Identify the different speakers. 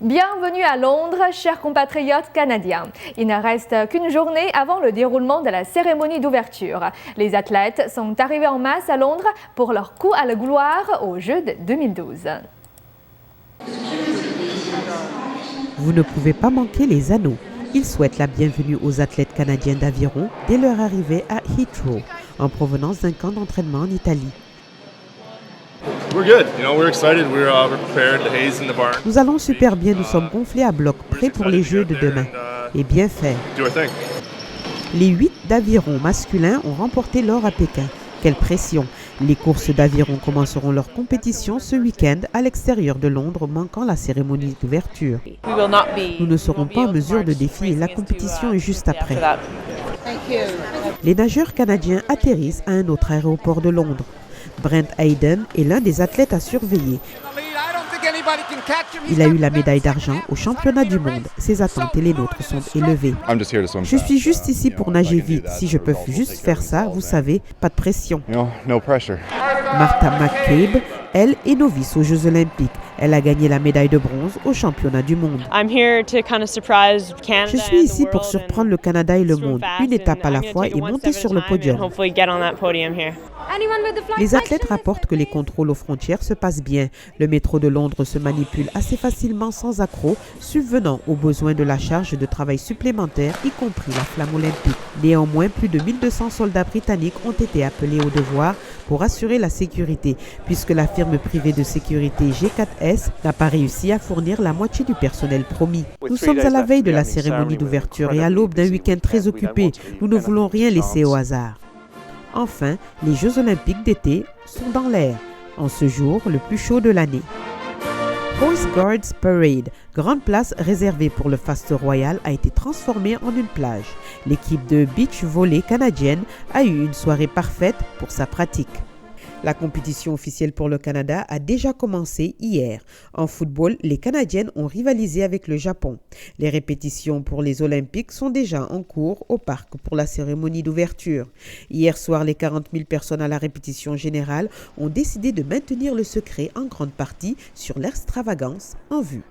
Speaker 1: Bienvenue à Londres, chers compatriotes canadiens. Il ne reste qu'une journée avant le déroulement de la cérémonie d'ouverture. Les athlètes sont arrivés en masse à Londres pour leur coup à la gloire aux Jeux de 2012.
Speaker 2: Vous ne pouvez pas manquer les anneaux. Ils souhaitent la bienvenue aux athlètes canadiens d'aviron dès leur arrivée à Heathrow, en provenance d'un camp d'entraînement en Italie. Nous allons super bien, nous sommes gonflés à bloc, prêts pour les Jeux de demain. Et bien fait. Les 8 d'aviron masculins ont remporté l'or à Pékin. Quelle pression! Les courses d'aviron commenceront leur compétition ce week-end à l'extérieur de Londres, manquant la cérémonie d'ouverture. Nous ne serons pas en mesure de défier, la compétition est juste après. Les nageurs canadiens atterrissent à un autre aéroport de Londres. Brent Hayden est l'un des athlètes à surveiller. Il a eu la médaille d'argent au championnat du monde. Ses attentes et les nôtres sont élevées. Je suis juste ici pour nager vite. Si je peux juste faire ça, vous savez, pas de pression. Martha McCabe, elle, est novice aux Jeux Olympiques. Elle a gagné la médaille de bronze au championnat du monde. Je suis ici pour surprendre le Canada et le monde, une étape à la fois et monter sur le podium. Les athlètes rapportent que les contrôles aux frontières se passent bien. Le métro de Londres se manipule assez facilement sans accroc, subvenant aux besoins de la charge de travail supplémentaire, y compris la flamme olympique. Néanmoins, plus de 1200 soldats britanniques ont été appelés au devoir pour assurer la sécurité, puisque la firme privée de sécurité G4S n'a pas réussi à fournir la moitié du personnel promis. Nous sommes à la veille de la cérémonie d'ouverture et à l'aube d'un week-end très occupé. Nous ne voulons rien laisser au hasard. Enfin, les Jeux Olympiques d'été sont dans l'air, en ce jour le plus chaud de l'année. Horse Guards Parade, grande place réservée pour le faste royal, a été transformée en une plage. L'équipe de beach volley canadienne a eu une soirée parfaite pour sa pratique. La compétition officielle pour le Canada a déjà commencé hier. En football, les Canadiennes ont rivalisé avec le Japon. Les répétitions pour les Olympiques sont déjà en cours au parc pour la cérémonie d'ouverture. Hier soir, les 40 000 personnes à la répétition générale ont décidé de maintenir le secret en grande partie sur l'extravagance en vue.